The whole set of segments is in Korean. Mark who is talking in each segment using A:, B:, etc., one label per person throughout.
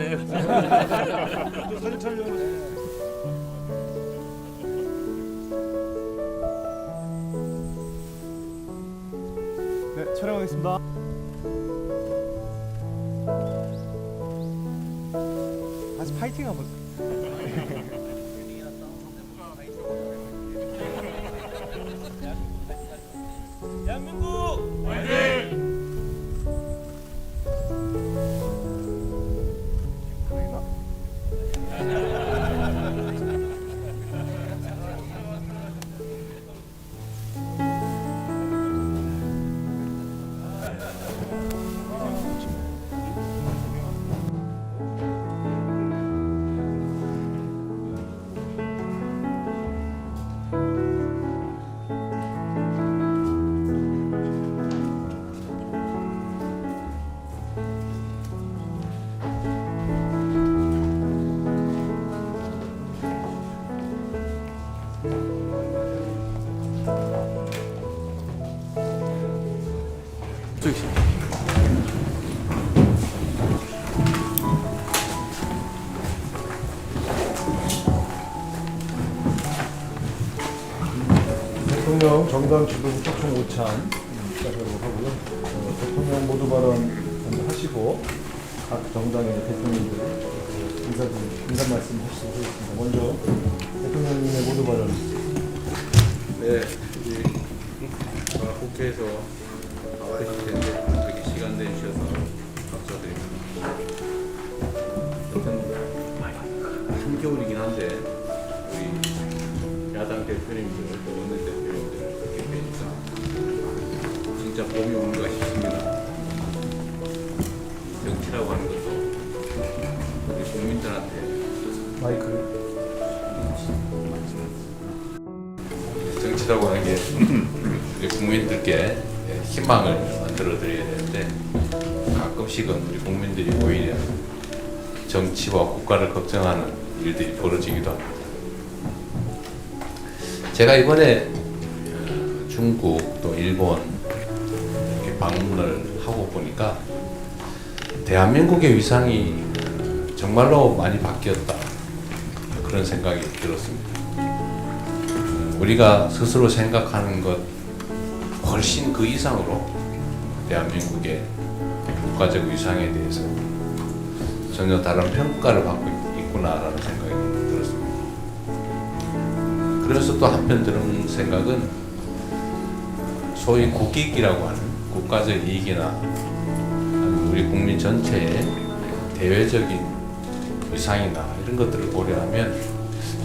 A: 네.
B: 사진 촬영. 네, 촬영하겠습니다. 다시 파이팅 한번.
A: 대한민국 화이팅!
B: 대통령 정당 지도부 초청 오찬 시작하도록 하고요. 대통령 모두 발언 하시고 각 정당의 대통령들 인사 말씀 하시도록 하겠습니다. 먼저 대통령님의 모두 발언.
C: 네, 우리 국회에서 나와 계실 텐데 이렇게 시간 내주셔서 감사드립니다. 여튼 한겨울이긴 한데 우리 야당 대표님들 또 어느 대표님들 이렇게 뵈니까 진짜 봄이 오는가 싶습니다. 정치라고 하는 것도 우리 국민들한테
B: 마이크를.
C: 정치라고 하는 게 우리 국민들께 희망을 만들어 드려야 되는데 가끔씩은 우리 국민들이 오히려 정치와 국가를 걱정하는 일들이 벌어지기도 합니다. 제가 이번에 중국 또 일본 이렇게 방문을 하고 보니까 대한민국의 위상이 정말로 많이 바뀌었다, 그런 생각이 들었습니다. 우리가 스스로 생각하는 것 훨씬 그 이상으로 대한민국의 국가적 위상에 대해서 전혀 다른 평가를 받고 있구나라는 생각이 들었습니다. 그래서 또 한편 드는 생각은 소위 국익이라고 하는 국가적 이익이나 우리 국민 전체의 대외적인 위상이나 이런 것들을 고려하면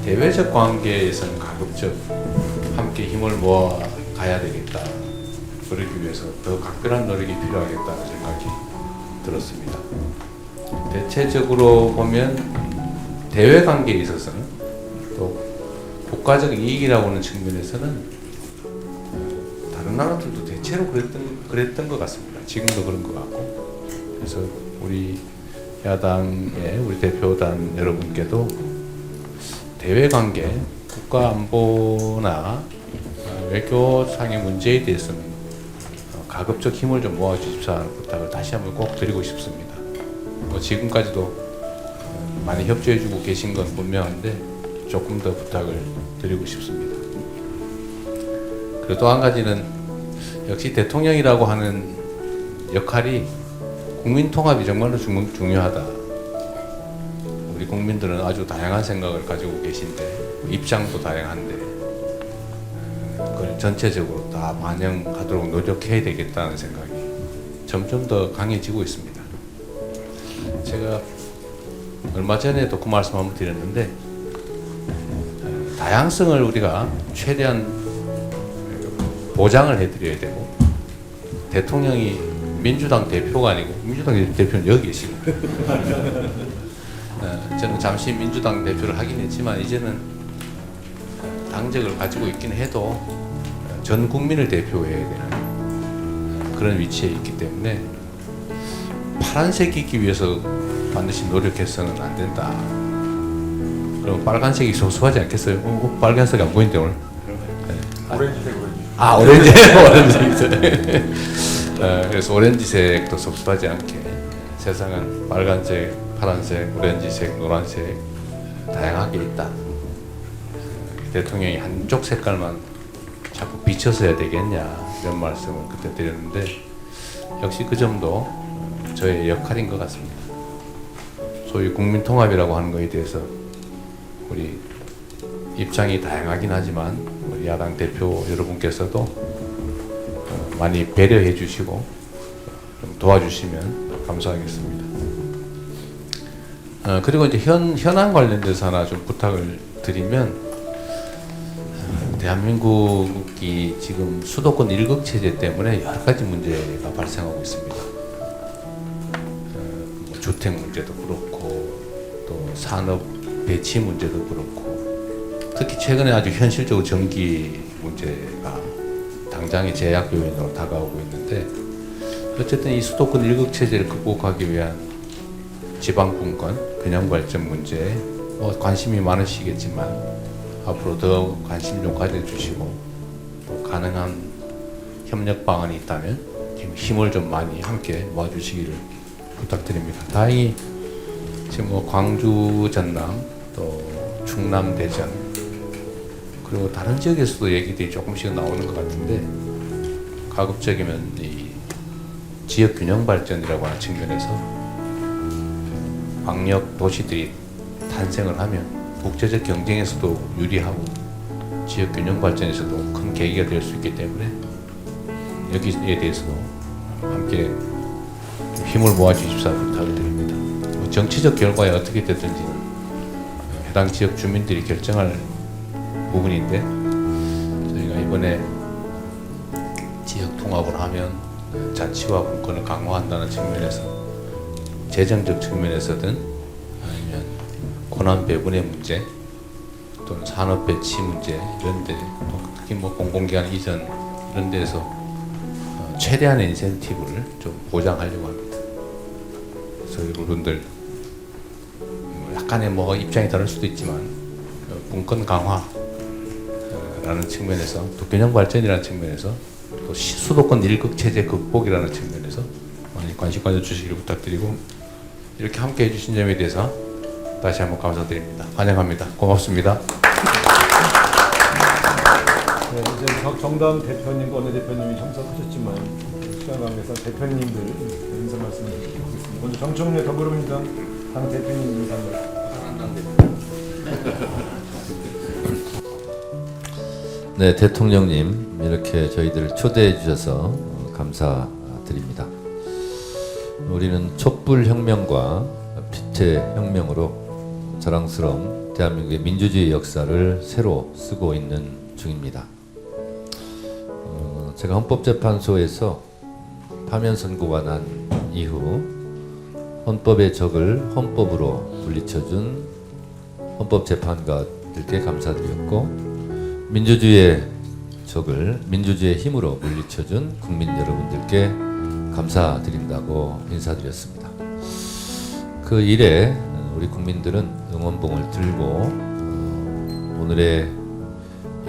C: 대외적 관계에서는 가급적 함께 힘을 모아 가야 되겠다. 그러기 위해서 더 각별한 노력이 필요하겠다는 생각이 들었습니다. 대체적으로 보면 대외 관계에 있어서는 또 국가적 이익이라고 하는 측면에서는 다른 나라들도 대체로 그랬던 것 같습니다. 지금도 그런 것 같고. 그래서 우리 야당의 우리 대표단 여러분께도 대외 관계, 국가 안보나 외교상의 문제에 대해서는 가급적 힘을 좀 모아주십사 하는 부탁을 다시 한번 꼭 드리고 싶습니다. 지금까지도 많이 협조해주고 계신 건 분명한데 조금 더 부탁을 드리고 싶습니다. 그리고 또 한 가지는 역시 대통령이라고 하는 역할이 국민 통합이 정말로 중요하다. 우리 국민들은 아주 다양한 생각을 가지고 계신데 입장도 다양한데 그걸 전체적으로 다 반영하도록 노력해야 되겠다는 생각이 점점 더 강해지고 있습니다. 제가 얼마 전에도 그 말씀 한번 드렸는데 다양성을 우리가 최대한 보장을 해드려야 되고 대통령이 민주당 대표가 아니고 민주당 대표는 여기 계시고 저는 잠시 민주당 대표를 하긴 했지만 이제는 당적을 가지고 있긴 해도 전 국민을 대표해야 되는 그런 위치에 있기 때문에 파란색이기 위해서 반드시 노력해서는 안 된다. 그럼 빨간색이 소소하지 않겠어요? 빨간색이 안 보이는데 오늘.
B: 오렌지색.
C: 아, 오렌지. 오렌지색. 그래서 오렌지색도 섭섭하지 않게 세상은 빨간색, 파란색, 오렌지색, 노란색 다양하게 있다. 대통령이 한쪽 색깔만 자꾸 비춰서 해야 되겠냐 이런 말씀을 그때 드렸는데 역시 그 점도 저의 역할인 것 같습니다. 소위 국민통합이라고 하는 것에 대해서 우리 입장이 다양하긴 하지만 우리 야당 대표 여러분께서도 많이 배려해 주시고 좀 도와주시면 감사하겠습니다. 그리고 이제 현안 관련돼서 하나 좀 부탁을 드리면 대한민국이 지금 수도권 1국 체제 때문에 여러 가지 문제가 발생하고 있습니다. 주택 문제도 그렇고 또 산업 배치 문제도 그렇고 특히 최근에 아주 현실적으로 전기 문제가 당장의 제약 요인으로 다가오고 있는데 어쨌든 이 수도권 1국 체제를 극복하기 위한 지방분권 균형 발전 문제에 관심이 많으시겠지만 앞으로 더 관심 좀 가져주시고 또 가능한 협력 방안이 있다면 지금 힘을 좀 많이 함께 모아주시기를 부탁드립니다. 다행히 지금 광주 전남 또 충남 대전 그리고 다른 지역에서도 얘기들이 조금씩 나오는 것 같은데 가급적이면 이 지역 균형 발전이라고 하는 측면에서 광역 도시들이 탄생을 하면 국제적 경쟁에서도 유리하고 지역 균형 발전에서도 큰 계기가 될 수 있기 때문에 여기에 대해서도 함께 힘을 모아 주십사 부탁을 드립니다. 정치적 결과에 어떻게 되든지 해당 지역 주민들이 결정할 부분인데 저희가 이번에 지역 통합을 하면 자치와 분권을 강화한다는 측면에서 재정적 측면에서든 아니면 권한 배분의 문제 또는 산업 배치 문제 이런데 특히 공공기관 이전 이런 데서 최대한의 인센티브를 좀 보장하려고 합니다. 그래서 여러분들 약간의 입장이 다를 수도 있지만 분권 강화라는 측면에서 또 균형 발전이라는 측면에서 또 수도권 1국 체제 극복이라는 측면에서 많이 관심 가져주시기를 부탁드리고 이렇게 함께 해주신 점에 대해서 다시 한번 감사드립니다. 환영합니다. 고맙습니다.
B: 네, 이제 정당 대표님과 원내대표님이 참석하셨지만 시간 관계상 대표님들 인사 말씀 드리겠습니다. 먼저 정청래 더불어민주당 당 대표님 인사 말씀.
A: 네, 대통령님 이렇게 저희들 초대해 주셔서 감사드립니다. 우리는 촛불혁명과 빛의 혁명으로 자랑스러운 대한민국의 민주주의 역사를 새로 쓰고 있는 중입니다. 제가 헌법재판소에서 파면 선고가 난 이후 헌법의 적을 헌법으로 물리쳐준 헌법재판관들께 감사드렸고 민주주의의 적을 민주주의의 힘으로 물리쳐준 국민 여러분들께 감사드린다고 인사드렸습니다. 그 일에 우리 국민들은 응원봉을 들고 오늘의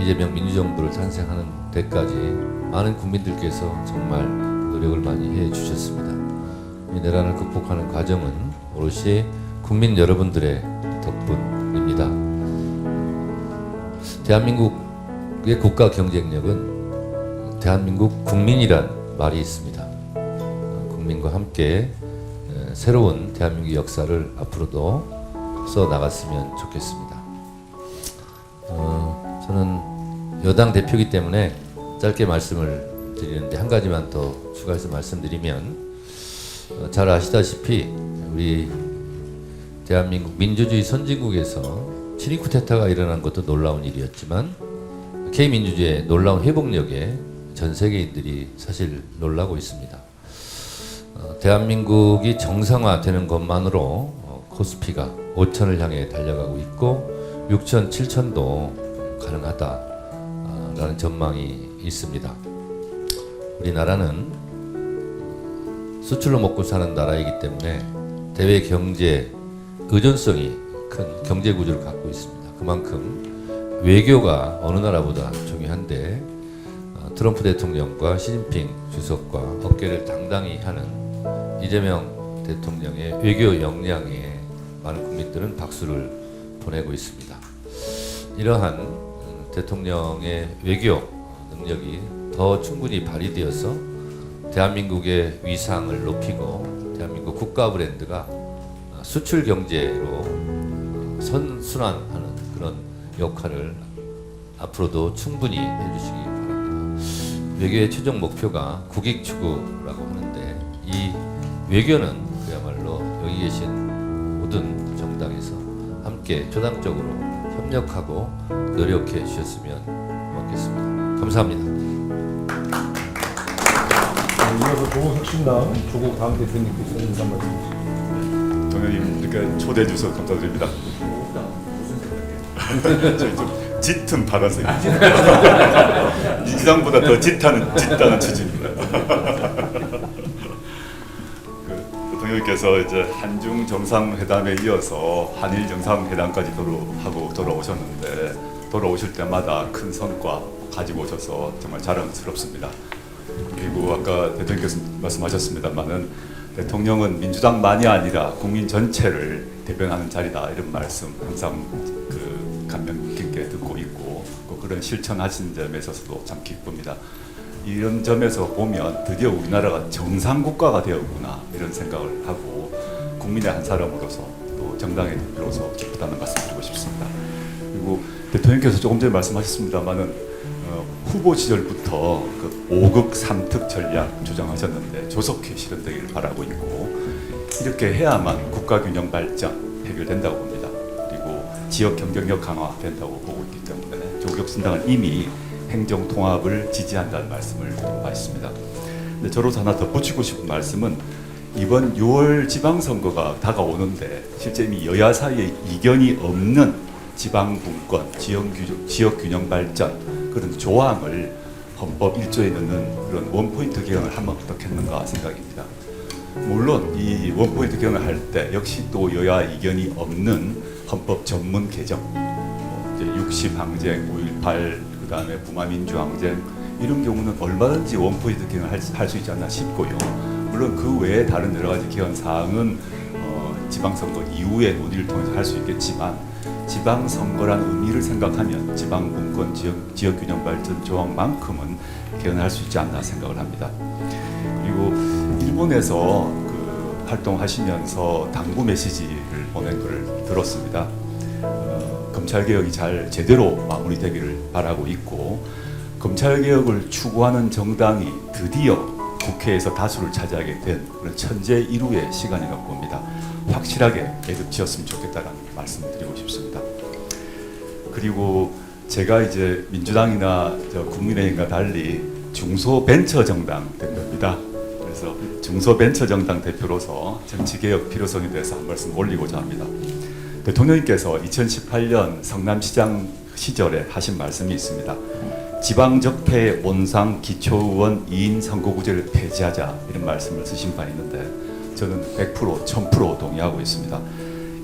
A: 이재명 민주정부를 탄생하는 데까지 많은 국민들께서 정말 노력을 많이 해주셨습니다. 이 내란을 극복하는 과정은 오롯이 국민 여러분들의 덕분입니다. 대한민국의 국가 경쟁력은 대한민국 국민이란 말이 있습니다. 국민과 함께 새로운 대한민국 역사를 앞으로도 써나갔으면 좋겠습니다. 저는 여당 대표이기 때문에 짧게 말씀을 드리는데 한 가지만 더 추가해서 말씀드리면 잘 아시다시피 우리 대한민국 민주주의 선진국에서 친위 쿠데타가 일어난 것도 놀라운 일이었지만 K민주주의의 놀라운 회복력에 전 세계인들이 사실 놀라고 있습니다. 대한민국이 정상화되는 것만으로 코스피가 5천을 향해 달려가고 있고 6천, 7천도 가능하다라는 전망이 있습니다. 우리나라는 수출로 먹고 사는 나라이기 때문에 대외 경제 의존성이 큰 경제 구조를 갖고 있습니다. 그만큼 외교가 어느 나라보다 중요한데 트럼프 대통령과 시진핑 주석과 어깨를 당당히 하는 이재명 대통령의 외교 역량에 많은 국민들은 박수를 보내고 있습니다. 이러한 대통령의 외교 능력이 더 충분히 발휘되어서 대한민국의 위상을 높이고 대한민국 국가 브랜드가 수출 경제로 선순환하는 그런 역할을 앞으로도 충분히 해주시기 바랍니다. 외교의 최종 목표가 국익 추구라고 하는데 이 외교는 그야말로 여기 계신 모든 정당에서 함께 조당적으로 협력하고 노력해 주셨으면 고맙겠습니다. 감사합니다.
B: 이어서 조국혁신당 조국 당 대표님께서 인사 말씀 주시죠.
D: 동현님 이렇게 초대해 주셔서 감사드립니다. 저희 좀 짙은 파란색입니다. 민주당보다 더 짙다는 취지입니다. 대통령께서 이제 한중 정상회담에 이어서 한일 정상회담까지 돌아오셨는데 돌아오실 때마다 큰 성과 가지고 오셔서 정말 자랑스럽습니다. 그리고 아까 대통령께서 말씀하셨습니다만은 대통령은 민주당만이 아니라 국민 전체를 대변하는 자리다 이런 말씀 항상 감명 깊게 듣고 있고 그런 실천하신 점에 있어서도 참 기쁩니다. 이런 점에서 보면 드디어 우리나라가 정상 국가가 되었구나 이런 생각을 하고 국민의 한 사람으로서 또 정당의 대표로서 기쁘다는 말씀드리고 싶습니다. 그리고 대통령께서 조금 전에 말씀하셨습니다만은 후보 시절부터 그 5극 3특 전략 주장하셨는데 조속히 실현되기를 바라고 있고 이렇게 해야만 국가균형 발전 해결된다고 봅니다. 그리고 지역 경쟁력 강화된다고 보고 있기 때문에 조국혁신당은 이미 행정 통합을 지지한다는 말씀을 드린 바 있습니다. 근데 저로서 하나 덧붙이고 싶은 말씀은 이번 6월 지방선거가 다가오는데 실제 이미 여야 사이에 이견이 없는 지방분권, 지역균형 발전 그런 조항을 헌법 1조에 넣는 그런 원포인트 개헌을 하면 어떻겠는가 생각입니다. 물론 이 원포인트 개헌을 할 때 역시 또 여야 이견이 없는 헌법 전문 개정, 이제 60 항쟁, 5.18 그다음에 북한민주항쟁 이런 경우는 얼마든지 원포인트 개헌을 할 수 있지 않나 싶고요. 물론 그 외에 다른 여러 가지 개헌 사항은 지방선거 이후에 논의를 통해서 할 수 있겠지만 지방선거라는 의미를 생각하면 지방분권 지역균형 발전 조항만큼은 개헌할 수 있지 않나 생각을 합니다. 그리고 일본에서 활동하시면서 당부 메시지를 보낸 것을 들었습니다. 검찰개혁이 잘 제대로 마무리되기를 바라고 있고 검찰개혁을 추구하는 정당이 드디어 국회에서 다수를 차지하게 된 그런 천재일우의 시간이라고 봅니다. 확실하게 매듭 지었으면 좋겠다는 말씀을 드리고 싶습니다. 그리고 제가 이제 민주당이나 국민의힘과 달리 중소벤처정당 대표입니다. 그래서 중소벤처정당 대표로서 정치개혁 필요성에 대해서 한 말씀 올리고자 합니다. 대통령님께서 2018년 성남시장 시절에 하신 말씀이 있습니다. 지방적폐 온상 기초의원 2인 선거구제를 폐지하자 이런 말씀을 쓰신 바 있는데 저는 100% 1000% 동의하고 있습니다.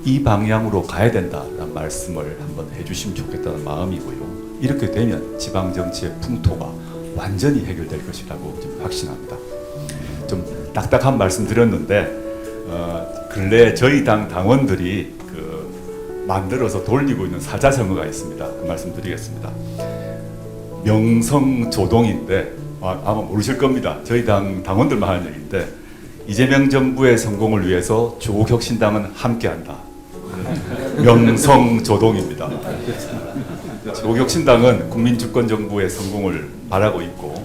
D: 이 방향으로 가야 된다는 말씀을 한번 해주시면 좋겠다는 마음이고요. 이렇게 되면 지방정치의 풍토가 완전히 해결될 것이라고 좀 확신합니다. 좀 딱딱한 말씀 드렸는데 근래 저희 당 당원들이 만들어서 돌리고 있는 사자성어가 있습니다. 그 말씀 드리겠습니다. 명성조동인데 아마 모르실 겁니다. 저희 당 당원들만 하는 얘기인데 이재명 정부의 성공을 위해서 조국혁신당은 함께한다. 명성조동입니다. 조국혁신당은 국민주권정부의 성공을 바라고 있고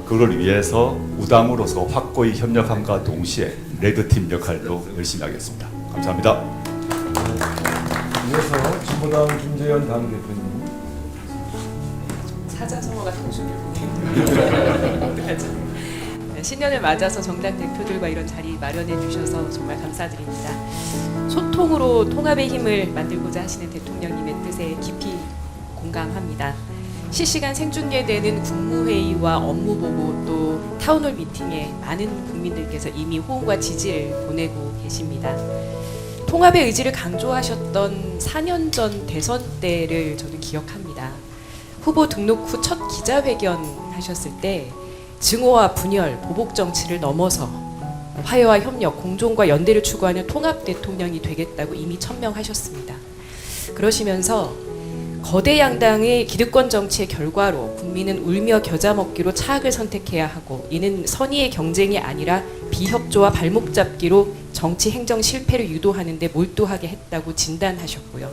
D: 그걸 위해서 우당으로서 확고히 협력함과 동시에 레드팀 역할로 열심히 하겠습니다. 감사합니다.
B: 이어서 진보당 김재현 당대표님.
E: 사자성어가 통수를 신년을 맞아서 정당 대표들과 이런 자리 마련해 주셔서 정말 감사드립니다. 소통으로 통합의 힘을 만들고자 하시는 대통령님의 뜻에 깊이 공감합니다. 실시간 생중계되는 국무회의와 업무보고 또 타운홀 미팅에 많은 국민들께서 이미 호응과 지지를 보내고 계십니다. 통합의 의지를 강조하셨던 4년 전 대선 때를 저는 기억합니다. 후보 등록 후 첫 기자회견 하셨을 때 증오와 분열, 보복 정치를 넘어서 화해와 협력, 공존과 연대를 추구하는 통합 대통령이 되겠다고 이미 천명하셨습니다. 그러시면서 거대 양당의 기득권 정치의 결과로 국민은 울며 겨자 먹기로 차악을 선택해야 하고 이는 선의의 경쟁이 아니라 비협조와 발목 잡기로 정치 행정 실패를 유도하는 데 몰두하게 했다고 진단하셨고요.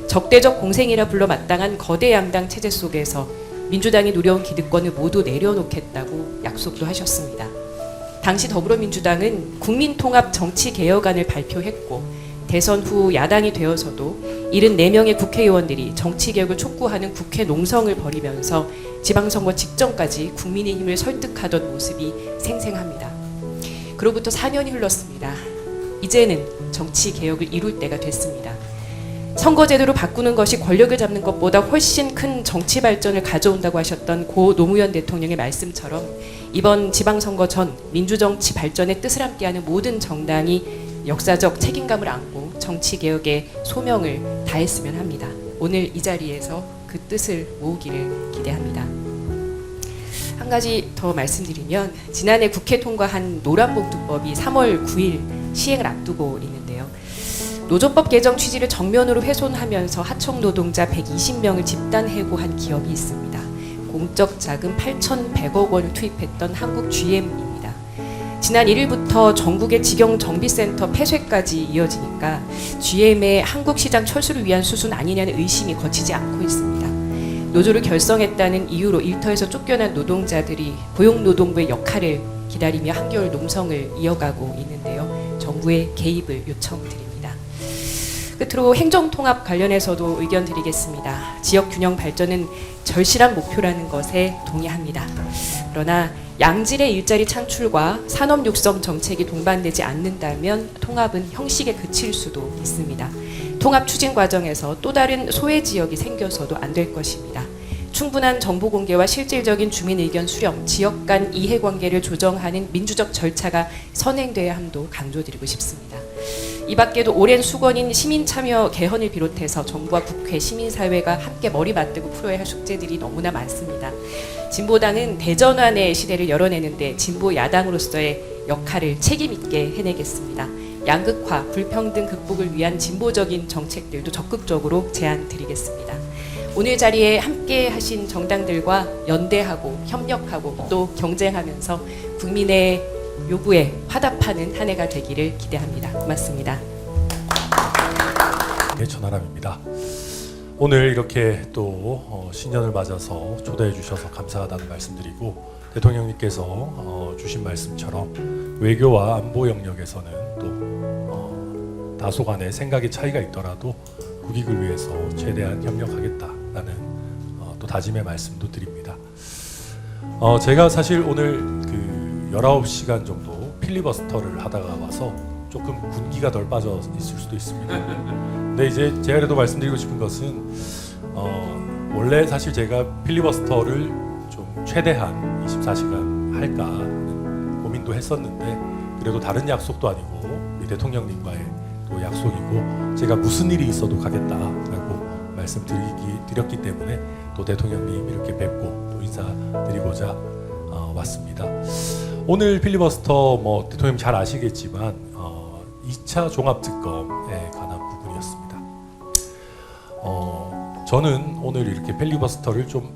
E: 적대적 공생이라 불러 마땅한 거대 양당 체제 속에서 민주당이 누려온 기득권을 모두 내려놓겠다고 약속도 하셨습니다. 당시 더불어민주당은 국민통합 정치개혁안을 발표했고 대선 후 야당이 되어서도 74명의 국회의원들이 정치개혁을 촉구하는 국회 농성을 벌이면서 지방선거 직전까지 국민의힘을 설득하던 모습이 생생합니다. 그로부터 4년이 흘렀습니다. 이제는 정치개혁을 이룰 때가 됐습니다. 선거제도를 바꾸는 것이 권력을 잡는 것보다 훨씬 큰 정치 발전을 가져온다고 하셨던 고 노무현 대통령의 말씀처럼 이번 지방선거 전 민주정치 발전의 뜻을 함께하는 모든 정당이 역사적 책임감을 안고 정치개혁의 소명을 다했으면 합니다. 오늘 이 자리에서 그 뜻을 모으기를 기대합니다. 한 가지 더 말씀드리면 지난해 국회 통과한 노란봉투법이 3월 9일 시행을 앞두고 있는데요. 노조법 개정 취지를 정면으로 훼손하면서 하청 노동자 120명을 집단 해고한 기업이 있습니다. 공적 자금 8,100억 원을 투입했던 한국 GM입니다. 지난 1일부터 전국의 직영 정비센터 폐쇄까지 이어지니까 GM의 한국 시장 철수를 위한 수순 아니냐는 의심이 거치지 않고 있습니다. 노조를 결성했다는 이유로 일터에서 쫓겨난 노동자들이 고용노동부의 역할을 기다리며 한겨울 농성을 이어가고 있는데요. 정부의 개입을 요청드립니다. 끝으로 행정통합 관련해서도 의견 드리겠습니다. 지역균형 발전은 절실한 목표라는 것에 동의합니다. 그러나 양질의 일자리 창출과 산업 육성 정책이 동반되지 않는다면 통합은 형식에 그칠 수도 있습니다. 통합 추진 과정에서 또 다른 소외 지역이 생겨서도 안 될 것입니다. 충분한 정보 공개와 실질적인 주민 의견 수렴, 지역 간 이해관계를 조정하는 민주적 절차가 선행돼야 함도 강조드리고 싶습니다. 이 밖에도 오랜 수건인 시민참여 개헌을 비롯해서 정부와 국회, 시민사회가 함께 머리 맞대고 풀어야 할 숙제들이 너무나 많습니다. 진보당은 대전환의 시대를 열어내는데 진보 야당으로서의 역할을 책임있게 해내겠습니다. 양극화, 불평등 극복을 위한 진보적인 정책들도 적극적으로 제안드리겠습니다. 오늘 자리에 함께 하신 정당들과 연대하고 협력하고 또 경쟁하면서 국민의 요구에 화답하는 한 해가 되기를 기대합니다. 고맙습니다.
F: 네, 전하람입니다. 오늘 이렇게 또 신년을 맞아서 초대해 주셔서 감사하다는 말씀드리고 대통령님께서 주신 말씀처럼 외교와 안보 영역에서는 또 다소간의 생각의 차이가 있더라도 국익을 위해서 최대한 협력하겠다라는 또 다짐의 말씀도 드립니다. 제가 사실 오늘 그 19시간 정도 필리버스터를 하다가 와서 조금 군기가 덜 빠져 있을 수도 있습니다. 근데 이제 제가 그래도 말씀드리고 싶은 것은 원래 사실 제가 필리버스터를 좀 최대한 24시간 할까 하는 고민도 했었는데 그래도 다른 약속도 아니고 우리 대통령님과의 또 약속이고 제가 무슨 일이 있어도 가겠다라고 말씀드렸기 때문에 또 대통령님 이렇게 뵙고 또 인사드리고자 왔습니다. 오늘 필리버스터 뭐 대통령 잘 아시겠지만 2차 종합특검에 관한 부분이었습니다. 저는 오늘 이렇게 필리버스터를 좀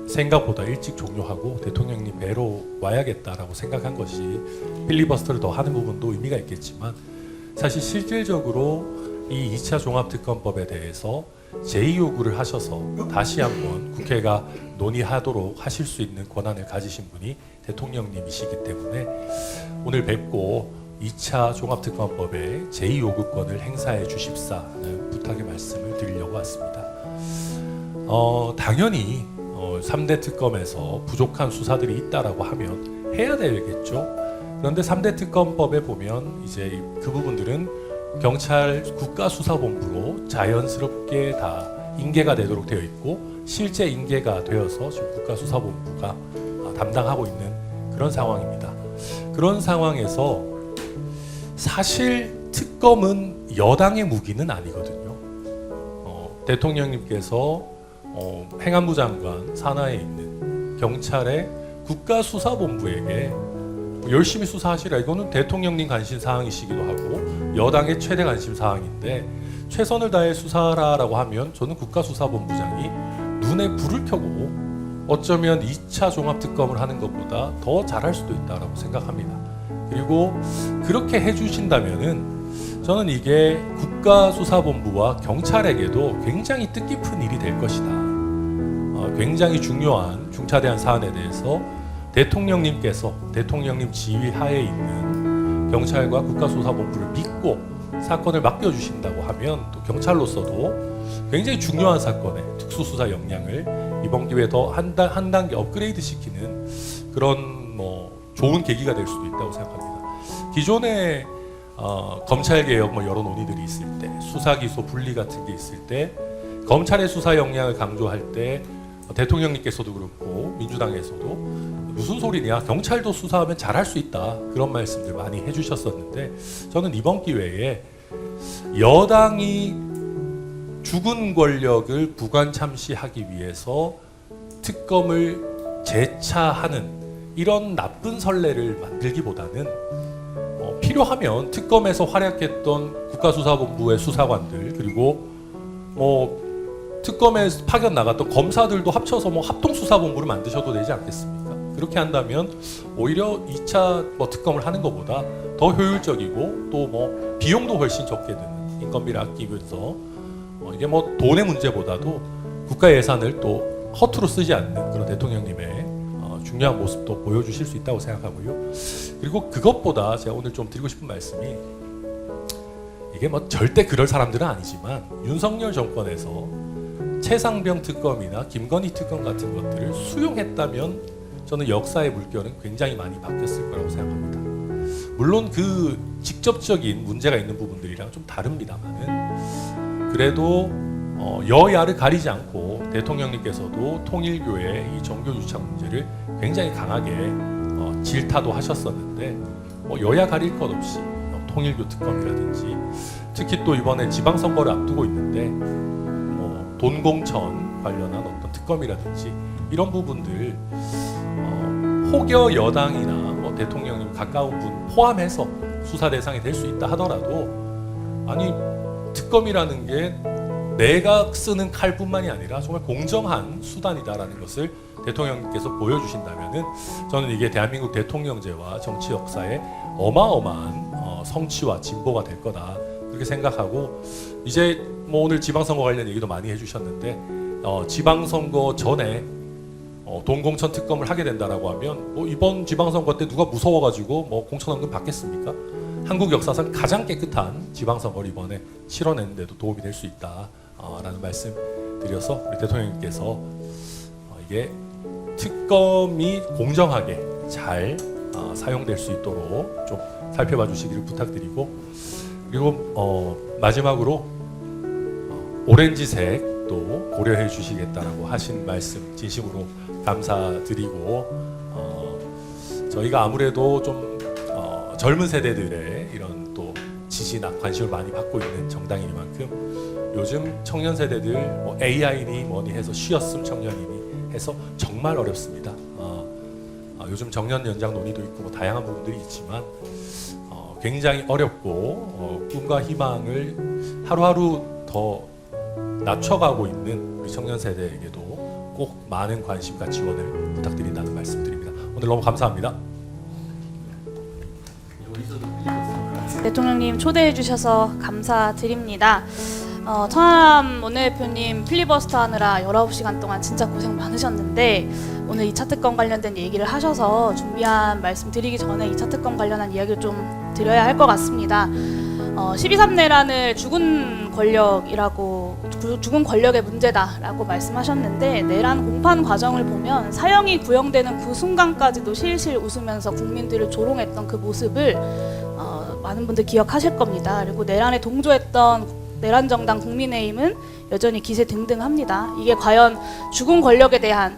F: 생각보다 일찍 종료하고 대통령님 뵈러 와야겠다라고 생각한 것이 필리버스터를 더 하는 부분도 의미가 있겠지만 사실 실질적으로 이 2차 종합특검법에 대해서 제2요구를 하셔서 다시 한번 국회가 논의하도록 하실 수 있는 권한을 가지신 분이 대통령님이시기 때문에 오늘 뵙고 2차 종합특검법의 제2요구권을 행사해 주십사는 부탁의 말씀을 드리려고 왔습니다. 당연히 3대 특검에서 부족한 수사들이 있다라고 하면 해야 되겠죠. 그런데 3대 특검법에 보면 이제 그 부분들은 경찰 국가수사본부로 자연스럽게 다 인계가 되도록 되어 있고 실제 인계가 되어서 지금 국가수사본부가 담당하고 있는 그런 상황입니다. 그런 상황에서 사실 특검은 여당의 무기는 아니거든요. 대통령님께서 행안부 장관 산하에 있는 경찰의 국가수사본부에게 열심히 수사하시라. 이거는 대통령님 관심 사항이시기도 하고 여당의 최대 관심 사항인데 최선을 다해 수사라라고 하면 저는 국가수사본부장이 눈에 불을 켜고 어쩌면 2차 종합특검을 하는 것보다 더 잘할 수도 있다라고 생각합니다. 그리고 그렇게 해주신다면은 저는 이게 국가수사본부와 경찰에게도 굉장히 뜻깊은 일이 될 것이다. 굉장히 중요한 중차대한 사안에 대해서 대통령님께서 대통령님 지휘 하에 있는 경찰과 국가수사본부를 믿고 사건을 맡겨주신다고 하면 또 경찰로서도 굉장히 중요한 사건에 특수수사 역량을 이번 기회에 더 한 단계 업그레이드 시키는 그런 좋은 계기가 될 수도 있다고 생각합니다. 기존에 검찰개혁 여러 논의들이 있을 때 수사기소 분리 같은 게 있을 때 검찰의 수사 역량을 강조할 때 대통령님께서도 그렇고 민주당에서도 무슨 소리냐, 경찰도 수사하면 잘할 수 있다, 그런 말씀들 많이 해주셨었는데 저는 이번 기회에 여당이 죽은 권력을 부관 참시하기 위해서 특검을 재차하는 이런 나쁜 선례를 만들기보다는 필요하면 특검에서 활약했던 국가수사본부의 수사관들 그리고 특검에 파견 나갔던 검사들도 합쳐서 합동수사본부를 만드셔도 되지 않겠습니까? 그렇게 한다면 오히려 2차 특검을 하는 것보다 더 효율적이고 또 비용도 훨씬 적게 드는 인건비를 아끼면서 이게 돈의 문제보다도 국가 예산을 또 허투루 쓰지 않는 그런 대통령님의 중요한 모습도 보여주실 수 있다고 생각하고요. 그리고 그것보다 제가 오늘 좀 드리고 싶은 말씀이 이게 절대 그럴 사람들은 아니지만 윤석열 정권에서 최상병 특검이나 김건희 특검 같은 것들을 수용했다면 저는 역사의 물결은 굉장히 많이 바뀌었을 거라고 생각합니다. 물론 그 직접적인 문제가 있는 부분들이랑 좀 다릅니다만은 그래도 여야를 가리지 않고 대통령님께서도 통일교의 이 정교유착 문제를 굉장히 강하게 질타도 하셨었는데 여야 가릴 것 없이 통일교 특검이라든지 특히 또 이번에 지방선거를 앞두고 있는데 돈공천 관련한 어떤 특검이라든지 이런 부분들 혹여 여당이나 대통령님 가까운 분 포함해서 수사 대상이 될 수 있다 하더라도 아니 특검이라는 게 내가 쓰는 칼뿐만이 아니라 정말 공정한 수단이다라는 것을 대통령님께서 보여주신다면은 저는 이게 대한민국 대통령제와 정치 역사에 어마어마한 성취와 진보가 될 거다 그렇게 생각하고 이제 오늘 지방선거 관련 얘기도 많이 해주셨는데 지방선거 전에 돈공천 특검을 하게 된다라고 하면 이번 지방선거 때 누가 무서워가지고 공천원금 받겠습니까? 한국 역사상 가장 깨끗한 지방선거를 이번에 치러내는데도 도움이 될 수 있다라는 말씀 드려서 우리 대통령님께서 이게 특검이 공정하게 잘 사용될 수 있도록 좀 살펴봐 주시기를 부탁드리고 그리고 마지막으로 오렌지색도 고려해 주시겠다라고 하신 말씀 진심으로 감사드리고 저희가 아무래도 좀 젊은 세대들의 이런 또 지지나 관심을 많이 받고 있는 정당이니만큼 요즘 청년 세대들 AI니 뭐니 해서 쉬었음 청년이니 해서 정말 어렵습니다. 요즘 정년 연장 논의도 있고 다양한 부분들이 있지만 굉장히 어렵고 꿈과 희망을 하루하루 더 낮춰가고 있는 우리 청년 세대에게도 꼭 많은 관심과 지원을 부탁드린다는 말씀드립니다. 오늘 너무 감사합니다.
G: 대통령님 초대해 주셔서 감사드립니다. 천하람 원내대표님 필리버스터 하느라 19시간 동안 진짜 고생 많으셨는데 오늘 2차 특검 관련된 얘기를 하셔서 준비한 말씀 드리기 전에 2차 특검 관련한 이야기를 좀 드려야 할 것 같습니다. 12.3 내란을 죽은 권력의 문제다라고 말씀하셨는데 내란 공판 과정을 보면 사형이 구형되는 그 순간까지도 실실 웃으면서 국민들을 조롱했던 그 모습을 많은 분들 기억하실 겁니다. 그리고 내란에 동조했던 내란 정당 국민의힘은 여전히 기세등등합니다. 이게 과연 죽은 권력에 대한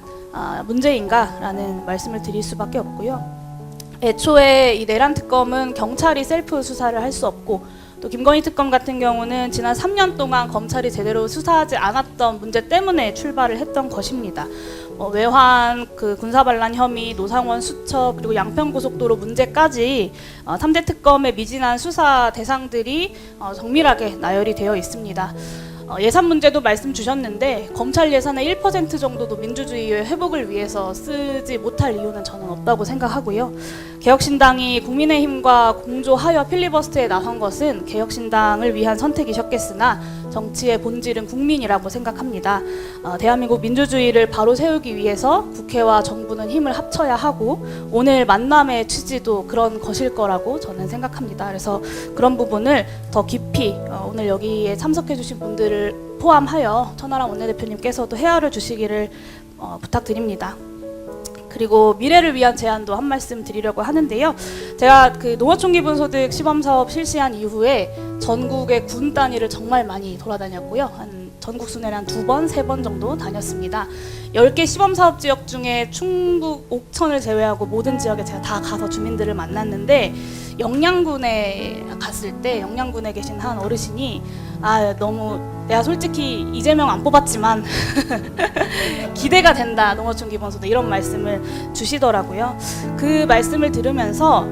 G: 문제인가라는 말씀을 드릴 수밖에 없고요. 애초에 이 내란 특검은 경찰이 셀프 수사를 할 수 없고 또 김건희 특검 같은 경우는 지난 3년 동안 검찰이 제대로 수사하지 않았던 문제 때문에 출발을 했던 것입니다. 외환, 그 군사반란 혐의, 노상원 수첩, 그리고 양평고속도로 문제까지 3대 특검의 미진한 수사 대상들이 정밀하게 나열이 되어 있습니다. 예산 문제도 말씀 주셨는데 검찰 예산의 1% 정도도 민주주의의 회복을 위해서 쓰지 못할 이유는 저는 없다고 생각하고요. 개혁신당이 국민의힘과 공조하여 필리버스터에 나선 것은 개혁신당을 위한 선택이셨겠으나 정치의 본질은 국민이라고 생각합니다. 대한민국 민주주의를 바로 세우기 위해서 국회와 정부는 힘을 합쳐야 하고 오늘 만남의 취지도 그런 것일 거라고 저는 생각합니다. 그래서 그런 부분을 더 깊이 오늘 여기에 참석해 주신 분들을 포함하여 천하람 원내대표님께서도 헤아려 주시기를 부탁드립니다. 그리고 미래를 위한 제안도 한 말씀 드리려고 하는데요. 제가 그 농어촌 기본소득 시범 사업 실시한 이후에 전국의 군 단위를 정말 많이 돌아다녔고요. 한 전국 순회를 한 2번, 3번 정도 다녔습니다. 10개 시범 사업 지역 중에 충북 옥천을 제외하고 모든 지역에 제가 다 가서 주민들을 만났는데 영양군에 갔을 때 영양군에 계신 한 어르신이 너무 내가 솔직히 이재명 안 뽑았지만 기대가 된다 농어촌 기본소득 이런 말씀을 주시더라고요. 그 말씀을 들으면서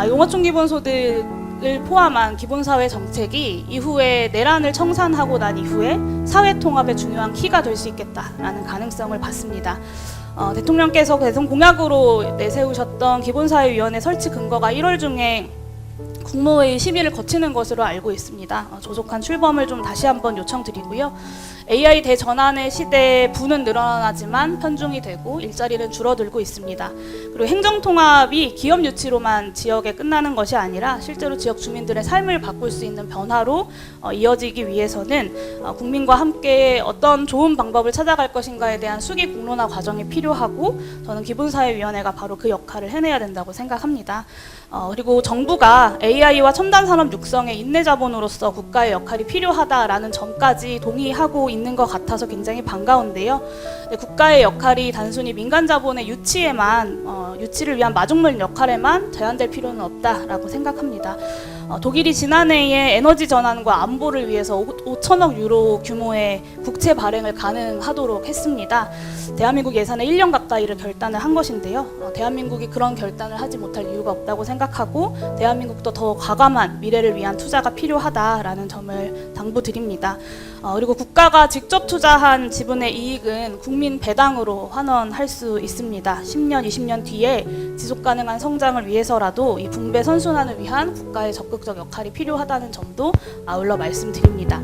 G: 농어촌 기본소득을 포함한 기본사회 정책이 이후에 내란을 청산하고 난 이후에 사회통합의 중요한 키가 될 수 있겠다라는 가능성을 봤습니다. 대통령께서 대선 공약으로 내세우셨던 기본사회위원회 설치 근거가 1월 중에 국무회의 심의를 거치는 것으로 알고 있습니다. 조속한 출범을 좀 다시 한번 요청드리고요. AI 대전환의 시대에 부는 늘어나지만 편중이 되고 일자리는 줄어들고 있습니다. 그리고 행정통합이 기업 유치로만 지역에 끝나는 것이 아니라 실제로 지역 주민들의 삶을 바꿀 수 있는 변화로 이어지기 위해서는 국민과 함께 어떤 좋은 방법을 찾아갈 것인가에 대한 수기 공론화 과정이 필요하고 저는 기본사회위원회가 바로 그 역할을 해내야 된다고 생각합니다. 그리고 정부가 AI와 첨단 산업 육성의 인내 자본으로서 국가의 역할이 필요하다라는 점까지 동의하고 있는 것 같아서 굉장히 반가운데요. 국가의 역할이 단순히 민간 자본의 유치를 위한 마중물 역할에만 제한될 필요는 없다라고 생각합니다. 독일이 지난해에 에너지 전환과 안보를 위해서 5천억 유로 규모의 국채 발행을 가능하도록 했습니다. 대한민국 예산의 1년 가까이를 결단을 한 것인데요. 대한민국이 그런 결단을 하지 못할 이유가 없다고 생각하고 대한민국도 더 과감한 미래를 위한 투자가 필요하다라는 점을 당부드립니다. 그리고 국가가 직접 투자한 지분의 이익은 국민 배당으로 환원할 수 있습니다. 10년, 20년 뒤에 지속 가능한 성장을 위해서라도 이 분배 선순환을 위한 국가의 적극적 역할이 필요하다는 점도 아울러 말씀드립니다.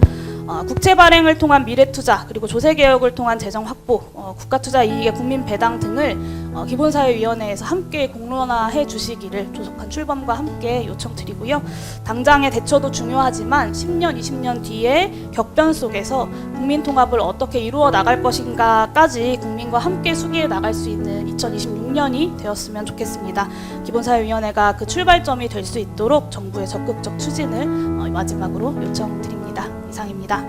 G: 국채 발행을 통한 미래 투자 그리고 조세 개혁을 통한 재정 확보, 국가 투자 이익의 국민 배당 등을 기본사회위원회에서 함께 공론화해 주시기를 조속한 출범과 함께 요청드리고요. 당장의 대처도 중요하지만 10년, 20년 뒤에 격변 속에서 국민 통합을 어떻게 이루어 나갈 것인가까지 국민과 함께 수기해 나갈 수 있는 2026년이 되었으면 좋겠습니다. 기본사회위원회가 그 출발점이 될 수 있도록 정부의 적극적 추진을 마지막으로 요청드립니다. 이상입니다.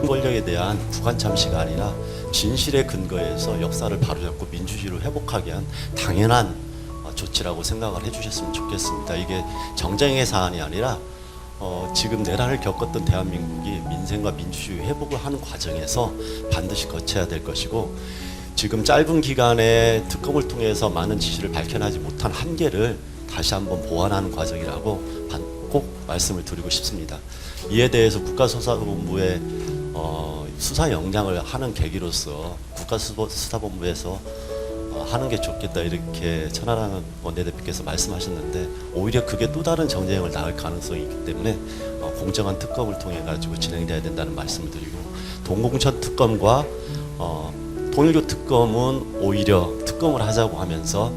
H: 권력에 대한 구간 참시가 아니라 진실의 근거에서 역사를 바로잡고 민주주의를 회복하게 한 당연한 조치라고 생각을 해주셨으면 좋겠습니다. 이게 정쟁의 사안이 아니라 지금 내란을 겪었던 대한민국이 민생과 민주주의 회복을 하는 과정에서 반드시 거쳐야 될 것이고 지금 짧은 기간에 특검을 통해서 많은 지시를 밝혀내지 못한 한계를 다시 한번 보완하는 과정이라고 꼭 말씀을 드리고 싶습니다. 이에 대해서 국가수사본부의 수사 역량을 하는 계기로서 국가수사본부에서 하는 게 좋겠다 이렇게 천하람 원내대표께서 말씀하셨는데 오히려 그게 또 다른 정쟁을 낳을 가능성이 있기 때문에 공정한 특검을 통해 가지고 진행돼야 된다는 말씀을 드리고 동공천 특검과 통일교 특검은 오히려 특검을 하자고 하면서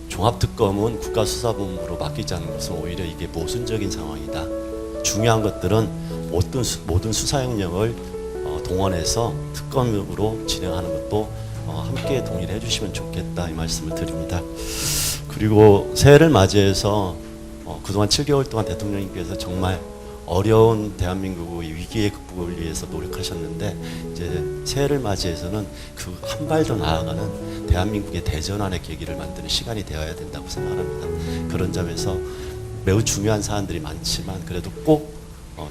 H: 종합특검은 국가수사본부로 맡기자는 것은 오히려 이게 모순적인 상황이다. 중요한 것들은 모든 수사 역량을 동원해서 특검으로 진행하는 것도 함께 동의를 해주시면 좋겠다 이 말씀을 드립니다. 그리고 새해를 맞이해서 그동안 7개월 동안 대통령님께서 정말 어려운 대한민국의 위기의 극복을 위해서 노력하셨는데 이제 새해를 맞이해서는 그 한 발 더 나아가는 대한민국의 대전환의 계기를 만드는 시간이 되어야 된다고 생각합니다. 그런 점에서 매우 중요한 사안들이 많지만 그래도 꼭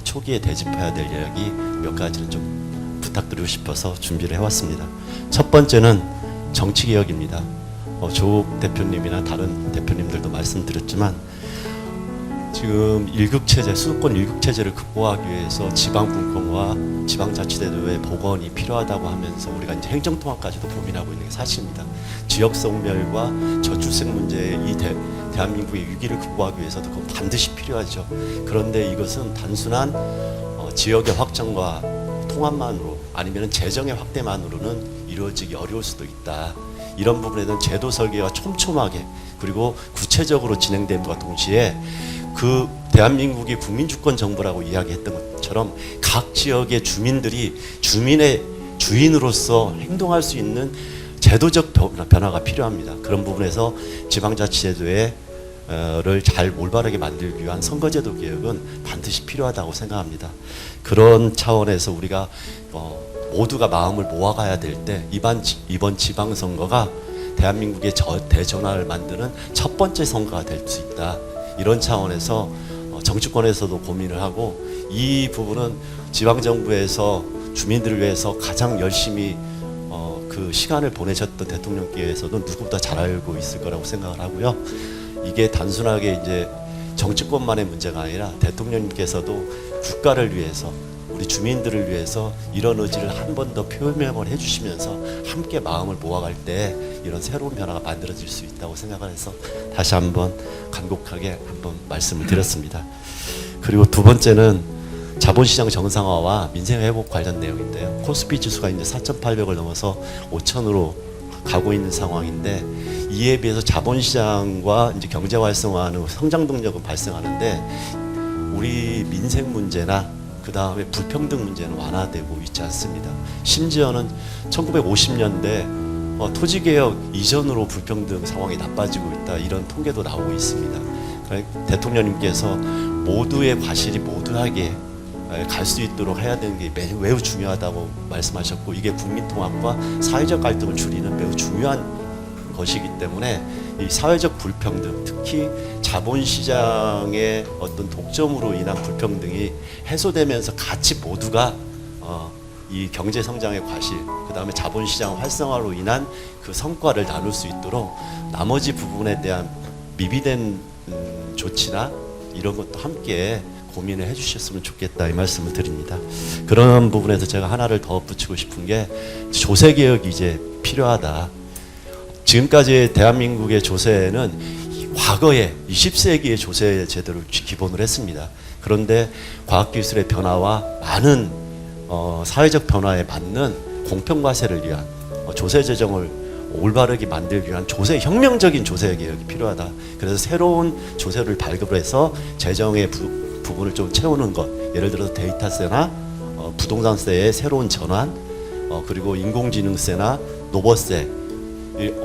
H: 초기에 대집해야 될 이야기 몇 가지를 좀 부탁드립니다. 부탁드리고 싶어서 준비를 해왔습니다. 첫 번째는 정치개혁입니다. 조국 대표님이나 다른 대표님들도 말씀드렸지만 지금 일극체제, 수도권 일극체제를 극복하기 위해서 지방분권과 지방자치제도의 복원이 필요하다고 하면서 우리가 이제 행정통합까지도 고민하고 있는 게 사실입니다. 지역성멸과 저출생 문제의 이 대한민국의 위기를 극복하기 위해서도 그건 반드시 필요하죠. 그런데 이것은 단순한 지역의 확장과 통합만으로 아니면 재정의 확대만으로는 이루어지기 어려울 수도 있다. 이런 부분에 대한 제도 설계가 촘촘하게 그리고 구체적으로 진행됨과 동시에 그 대한민국이 국민주권 정부라고 이야기했던 것처럼 각 지역의 주민들이 주민의 주인으로서 행동할 수 있는 제도적 변화가 필요합니다. 그런 부분에서 지방자치제도를 잘 올바르게 만들기 위한 선거제도 개혁은 반드시 필요하다고 생각합니다. 그런 차원에서 우리가 모두가 마음을 모아가야 될 때 이번 지방선거가 대한민국의 대전환을 만드는 첫 번째 선거가 될 수 있다. 이런 차원에서 정치권에서도 고민을 하고 이 부분은 지방정부에서 주민들을 위해서 가장 열심히 그 시간을 보내셨던 대통령께서도 누구보다 잘 알고 있을 거라고 생각을 하고요. 이게 단순하게 이제 정치권만의 문제가 아니라 대통령님께서도 국가를 위해서 우리 주민들을 위해서 이런 의지를 한 번 더 표명을 해주시면서 함께 마음을 모아갈 때 이런 새로운 변화가 만들어질 수 있다고 생각을 해서 다시 한번 간곡하게 한번 말씀을 드렸습니다. 그리고 두 번째는 자본시장 정상화와 민생회복 관련 내용인데요. 코스피 지수가 이제 4,800을 넘어서 5,000으로 가고 있는 상황인데 이에 비해서 자본시장과 이제 경제 활성화하는 성장 동력은 발생하는데 우리 민생 문제나 그 다음에 불평등 문제는 완화되고 있지 않습니다. 심지어는 1950년대 토지개혁 이전으로 불평등 상황이 나빠지고 있다 이런 통계도 나오고 있습니다. 대통령님께서 모두의 과실이 모두에게 갈 수 있도록 해야 되는 게 매우 중요하다고 말씀하셨고 이게 국민통합과 사회적 갈등을 줄이는 매우 중요한 것이기 때문에 이 사회적 불평등, 특히 자본시장의 어떤 독점으로 인한 불평등이 해소되면서 같이 모두가 이 경제 성장의 과실, 그 다음에 자본시장 활성화로 인한 그 성과를 나눌 수 있도록 나머지 부분에 대한 미비된 조치나 이런 것도 함께 고민을 해주셨으면 좋겠다 이 말씀을 드립니다. 그런 부분에서 제가 하나를 더 붙이고 싶은 게 조세 개혁이 이제 필요하다. 지금까지 대한민국의 조세는 과거에 20세기의 조세 제도를 기본으로 했습니다. 그런데 과학기술의 변화와 많은 사회적 변화에 맞는 공평과세를 위한 조세 제정을 올바르게 만들기 위한 혁명적인 조세 개혁이 필요하다. 그래서 새로운 조세를 발급해서 재정의 부분을 좀 채우는 것, 예를 들어서 데이터세나 부동산세의 새로운 전환, 그리고 인공지능세나 노버세,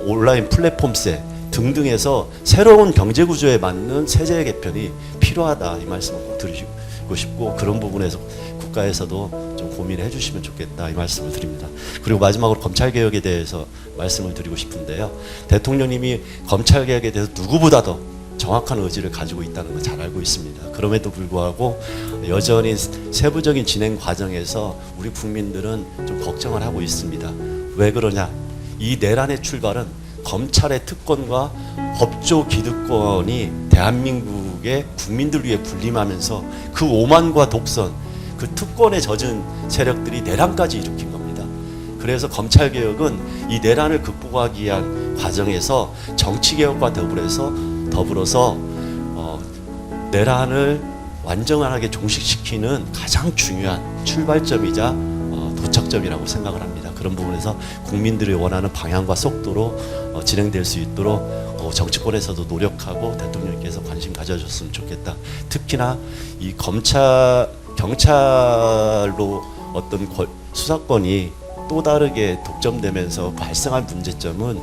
H: 온라인 플랫폼세 등등해서 새로운 경제 구조에 맞는 세제 개편이 필요하다 이 말씀을 꼭 드리고 싶고 그런 부분에서 국가에서도 좀 고민해 주시면 좋겠다 이 말씀을 드립니다. 그리고 마지막으로 검찰개혁에 대해서 말씀을 드리고 싶은데요. 대통령님이 검찰개혁에 대해서 누구보다도 정확한 의지를 가지고 있다는 걸 잘 알고 있습니다. 그럼에도 불구하고 여전히 세부적인 진행 과정에서 우리 국민들은 좀 걱정을 하고 있습니다. 왜 그러냐? 이 내란의 출발은 검찰의 특권과 법조 기득권이 대한민국의 국민들 위해 군림하면서 그 오만과 독선, 그 특권에 젖은 세력들이 내란까지 일으킨 겁니다. 그래서 검찰개혁은 이 내란을 극복하기 위한 과정에서 정치개혁과 더불어서 내란을 완전하게 종식시키는 가장 중요한 출발점이자 도착점이라고 생각을 합니다. 그런 부분에서 국민들이 원하는 방향과 속도로 진행될 수 있도록 정치권에서도 노력하고 대통령께서 관심 가져줬으면 좋겠다. 특히나 이 경찰로 어떤 수사권이 또 다르게 독점되면서 발생한 문제점은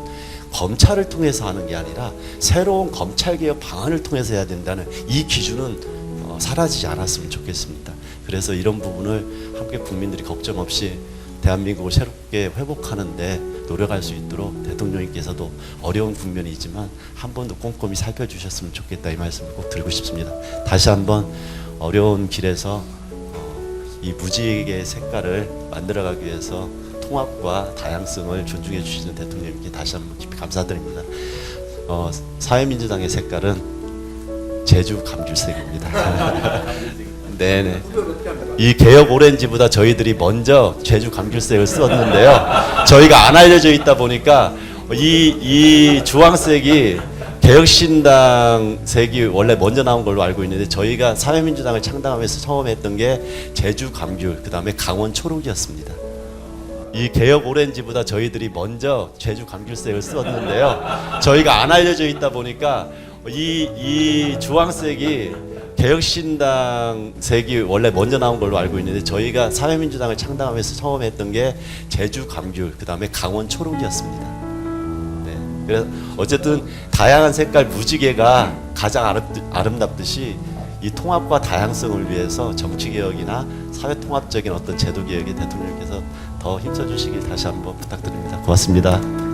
H: 검찰을 통해서 하는 게 아니라 새로운 검찰개혁 방안을 통해서 해야 된다는 이 기준은 사라지지 않았으면 좋겠습니다. 그래서 이런 부분을 함께 국민들이 걱정 없이 대한민국을 새롭게 회복하는데 노력할 수 있도록 대통령님께서도 어려운 국면이지만 한 번 더 꼼꼼히 살펴주셨으면 좋겠다 이 말씀을 꼭 드리고 싶습니다. 다시 한번 어려운 길에서 이 무지개의 색깔을 만들어가기 위해서 통합과 다양성을 존중해 주시는 대통령님께 다시 한번 깊이 감사드립니다. 사회민주당의 색깔은 제주 감귤색입니다. 네네. 이 개혁 오렌지보다 저희들이 먼저 제주 감귤색을 썼는데요. 저희가 안 알려져 있다 보니까 이 주황색이 개혁신당 색이 원래 먼저 나온 걸로 알고 있는데 저희가 사회민주당을 창당하면서 처음 했던 게 제주 감귤, 그 다음에 강원 초록이었습니다. 이 개혁 오렌지보다 저희들이 먼저 제주 감귤색을 썼는데요. 저희가 안 알려져 있다 보니까 이 주황색이 개혁신당 색이 원래 먼저 나온 걸로 알고 있는데 저희가 사회민주당을 창당하면서 처음 했던 게 제주 감귤, 그 다음에 강원 초록이었습니다. 네, 그래서 어쨌든 다양한 색깔 무지개가 가장 아름답듯이 이 통합과 다양성을 위해서 정치개혁이나 사회통합적인 어떤 제도개혁에 대통령께서 더 힘써주시길 다시 한번 부탁드립니다. 고맙습니다.